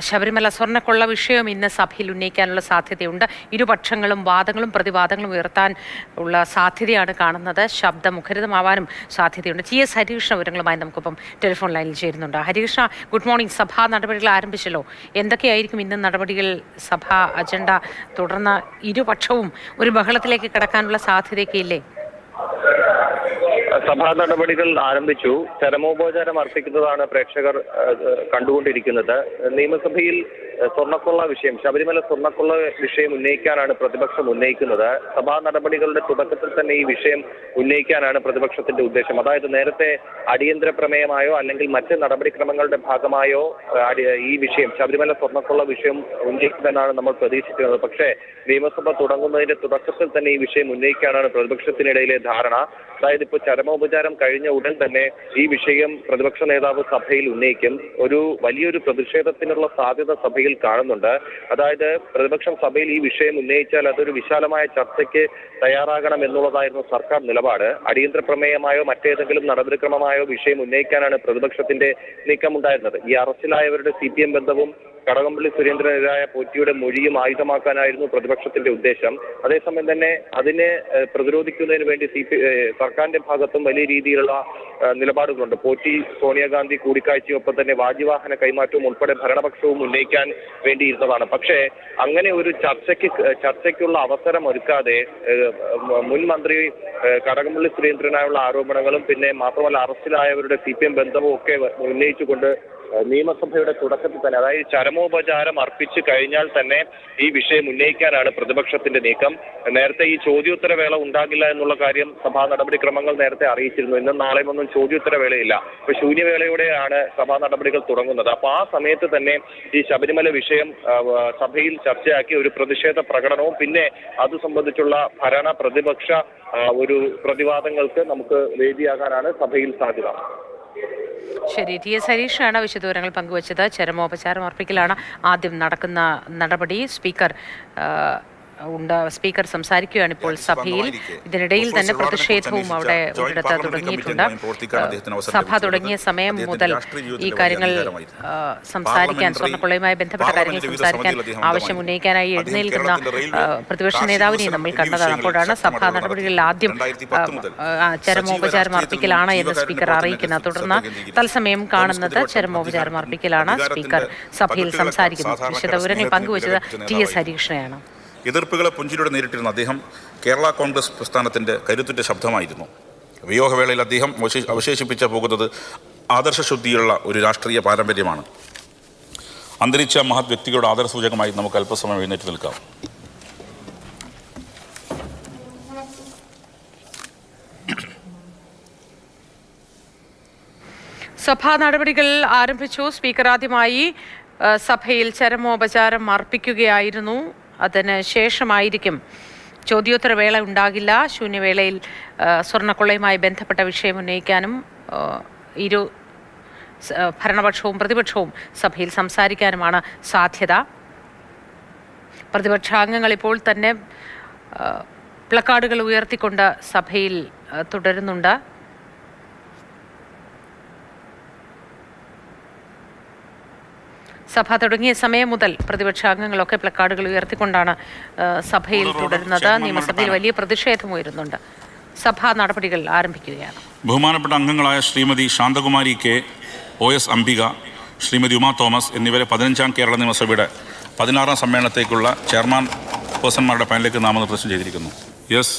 ശബരിമല സ്വർണ്ണക്കൊള്ള വിഷയം ഇന്ന് സഭയിൽ ഉന്നയിക്കാനുള്ള സാധ്യതയുണ്ട്. ഇരുപക്ഷങ്ങളും വാദങ്ങളും പ്രതിവാദങ്ങളും ഉയർത്താൻ ഉള്ള സാധ്യതയാണ് കാണുന്നത്. ശബ്ദമുഖരിതമാവാനും സാധ്യതയുണ്ട്. TS ഹരികൃഷ്ണ വിവരങ്ങളുമായി നമുക്കിപ്പം ടെലിഫോൺ ലൈനിൽ ചേരുന്നുണ്ട്. Harikrishna, good morning. സഭാ നടപടികൾ ആരംഭിച്ചല്ലോ. എന്തൊക്കെയായിരിക്കും ഇന്ന് നടപടികൾ? സഭാ അജണ്ട തുടർന്ന് ഇരുപക്ഷവും ഒരു ബഹളത്തിലേക്ക് കടക്കാനുള്ള സാധ്യതയൊക്കെ ഇല്ലേ? സഭാ നടപടികൾ ആരംഭിച്ചു. ചരമോപചാരം അർപ്പിക്കുന്നതാണ് പ്രേക്ഷകർ കണ്ടുകൊണ്ടിരിക്കുന്നത്. നിയമസഭയിൽ സ്വർണ്ണക്കൊള്ള വിഷയം, ശബരിമല സ്വർണ്ണക്കൊള്ള വിഷയം ഉന്നയിക്കാനാണ് പ്രതിപക്ഷം ഉന്നയിക്കുന്നത്. സഭാ നടപടികളുടെ തുടക്കത്തിൽ തന്നെ ഈ വിഷയം ഉന്നയിക്കാനാണ് പ്രതിപക്ഷത്തിന്റെ ഉദ്ദേശം. അതായത് നേരത്തെ അടിയന്തര പ്രമേയമായോ അല്ലെങ്കിൽ മറ്റ് നടപടിക്രമങ്ങളുടെ ഭാഗമായോ ഈ വിഷയം, ശബരിമല സ്വർണ്ണക്കൊള്ള വിഷയം ഉന്നയിക്കുമെന്നാണ് നമ്മൾ പ്രതീക്ഷിക്കുന്നത്. പക്ഷേ നിയമസഭ തുടങ്ങുന്നതിന്റെ തുടക്കത്തിൽ തന്നെ ഈ വിഷയം ഉന്നയിക്കാനാണ് പ്രതിപക്ഷത്തിനിടയിലെ ധാരണ. അതായത് ഇപ്പോൾ ചരമോപചാരം കഴിഞ്ഞ ഉടൻ തന്നെ ഈ വിഷയം പ്രതിപക്ഷ നേതാവ് സഭയിൽ ഉന്നയിക്കും. വലിയൊരു പ്രതിഷേധത്തിനുള്ള സാധ്യത സഭയിൽ കാണുന്നുണ്ട്. അതായത് പ്രതിപക്ഷം സഭയിൽ ഈ വിഷയം ഉന്നയിച്ചാൽ അതൊരു വിശാലമായ ചർച്ചയ്ക്ക് തയ്യാറാകണം എന്നുള്ളതായിരുന്നു സർക്കാർ നിലപാട്. അടിയന്തര പ്രമേയമായോ മറ്റേതെങ്കിലും നടപടിക്രമമായോ വിഷയം ഉന്നയിക്കാനാണ് പ്രതിപക്ഷത്തിന്റെ നീക്കമുണ്ടായിരുന്നത്. ഈ അറസ്റ്റിലായവരുടെ CPM ബന്ധവും കടകംപള്ളി സുരേന്ദ്രനെതിരായ പോറ്റിയുടെ മൊഴിയും ആയുധമാക്കാനായിരുന്നു പ്രതിപക്ഷത്തിന്റെ ഉദ്ദേശം. അതേസമയം തന്നെ അതിനെ പ്രതിരോധിക്കുന്നതിന് വേണ്ടി സർക്കാരിന്റെ ഭാഗത്തും വലിയ രീതിയിലുള്ള നിലപാടുകളുണ്ട്. പോറ്റി സോണിയാഗാന്ധി കൂടിക്കാഴ്ചയൊപ്പം തന്നെ വാജിവാഹന കൈമാറ്റവും ഉൾപ്പെടെ ഭരണപക്ഷവും ഉന്നയിക്കാൻ വേണ്ടിയിരുന്നതാണ്. പക്ഷേ അങ്ങനെ ഒരു ചർച്ചയ്ക്കുള്ള അവസരം ഒരുക്കാതെ മുൻ മന്ത്രി കടകംപള്ളി സുരേന്ദ്രനായുള്ള ആരോപണങ്ങളും പിന്നെ മാത്രമല്ല അറസ്റ്റിലായവരുടെ CPM ബന്ധവും ഒക്കെ ഉന്നയിച്ചുകൊണ്ട് നിയമസഭയുടെ തുടക്കത്തിൽ തന്നെ, അതായത് ചരമോപചാരം അർപ്പിച്ചു കഴിഞ്ഞാൽ തന്നെ ഈ വിഷയം ഉന്നയിക്കാനാണ് പ്രതിപക്ഷത്തിന്റെ നീക്കം. നേരത്തെ ഈ ചോദ്യോത്തരവേള ഉണ്ടാകില്ല എന്നുള്ള കാര്യം സഭാ നടപടിക്രമങ്ങൾ നേരത്തെ അറിയിച്ചിരുന്നു. ഇന്നും നാളെയും ഒന്നും ചോദ്യോത്തരവേളയില്ല. ഇപ്പൊ ശൂന്യവേളയോടെയാണ് സഭാ നടപടികൾ തുടങ്ങുന്നത്. അപ്പൊ ആ സമയത്ത് തന്നെ ഈ ശബരിമല വിഷയം സഭയിൽ ചർച്ചയാക്കി ഒരു പ്രതിഷേധ പ്രകടനവും പിന്നെ അത് സംബന്ധിച്ചുള്ള ഭരണ പ്രതിപക്ഷ ഒരു പ്രതിവാദങ്ങൾക്ക് നമുക്ക് വേദിയാകാനാണ് സഭയിൽ സാധ്യത. ശരി, TS ഹരീഷാണ് വിശദവിവരങ്ങൾ പങ്കുവച്ചത്. ചരമോപചാരം അർപ്പിക്കലാണ് ആദ്യം നടക്കുന്ന നടപടി. സ്പീക്കർ സംസാരിക്കുകയാണ് ഇപ്പോൾ സഭയിൽ. ഇതിനിടയിൽ തന്നെ പ്രതിഷേധവും അവിടെ ഒരിടത്ത് തുടങ്ങിയിട്ടുണ്ട്. സഭ തുടങ്ങിയ സമയം മുതൽ ഈ കാര്യങ്ങൾ സംസാരിക്കാൻ, സ്വർണ്ണക്കൊള്ളയുമായി ബന്ധപ്പെട്ട കാര്യങ്ങൾ സംസാരിക്കാൻ ആവശ്യം ഉന്നയിക്കാനായി എഴുന്നേൽക്കുന്ന പ്രതിപക്ഷ നേതാവിനെയും നമ്മൾ കണ്ടതാണ്. അപ്പോഴാണ് സഭാ നടപടികളിൽ ആദ്യം ചരമോപചാരം അർപ്പിക്കലാണ് എന്ന് സ്പീക്കർ അറിയിക്കുന്നത്. തുടർന്ന് തത്സമയം കാണുന്നത് ചരമോപചാരം അർപ്പിക്കലാണ്. സ്പീക്കർ സഭയിൽ സംസാരിക്കുന്നത്. വിശദവിവരങ്ങൾ പങ്കുവച്ചത് TS ഹരീഷയാണ്. എതിർപ്പുകളെ പുഞ്ചിരിയോടെ നേരിട്ടിരുന്ന അദ്ദേഹം കേരള കോൺഗ്രസ് പ്രസ്ഥാനത്തിൻ്റെ കരുത്തുറ്റ ശബ്ദമായിരുന്നു. വിയോഗവേളയിൽ അദ്ദേഹം അവശേഷിപ്പിച്ച പോകുന്നത് ആദർശശുദ്ധിയുള്ള ഒരു രാഷ്ട്രീയ പാരമ്പര്യമാണ്. അന്തരിച്ച മഹത് വ്യക്തികളുടെ ആദർശസൂചകമായി നമുക്ക് അല്പസമയം എഴുന്നേറ്റ് നിൽക്കാം. സഭാ നടപടികൾ ആരംഭിച്ചു. സ്പീക്കർ ആദ്യമായി സഭയിൽ ചരമോപചാരം അർപ്പിക്കുകയായിരുന്നു. അതിന് ശേഷമായിരിക്കും ചോദ്യോത്തരവേള ഉണ്ടാകില്ല. ശൂന്യവേളയിൽ സ്വർണ്ണക്കൊള്ളയുമായി ബന്ധപ്പെട്ട വിഷയം ഉന്നയിക്കാനും ഇരു ഭരണപക്ഷവും പ്രതിപക്ഷവും സഭയിൽ സംസാരിക്കാനുമാണ് സാധ്യത. പ്രതിപക്ഷാംഗങ്ങൾ ഇപ്പോൾ തന്നെ പ്ലക്കാർഡുകൾ ഉയർത്തിക്കൊണ്ട് സഭയിൽ തുടരുന്നുണ്ട്. സഭ തുടങ്ങിയ സമയം മുതൽ പ്രതിപക്ഷാംഗങ്ങളൊക്കെ പ്ലക്കാർഡുകൾ ഉയർത്തിക്കൊണ്ടാണ് സഭയിൽ തുടരുന്നത്. നിയമസഭയിൽ വലിയ പ്രതിഷേധം ഉയരുന്നുണ്ട്. സഭാ നടപടികൾ ആരംഭിക്കുകയാണ്. ബഹുമാനപ്പെട്ട അംഗങ്ങളായ ശ്രീമതി ശാന്തകുമാരി K, OS അംബിക, ശ്രീമതി ഉമാ തോമസ് എന്നിവരെ 15ാം കേരള നിയമസഭയുടെ 16ാം സമ്മേളനത്തേക്കുള്ള ചെയർമാൻ പേഴ്സൺമാരുടെ പാനലിലേക്ക് നാമനിർദ്ദേശം ചെയ്തിരിക്കുന്നു. യെസ്.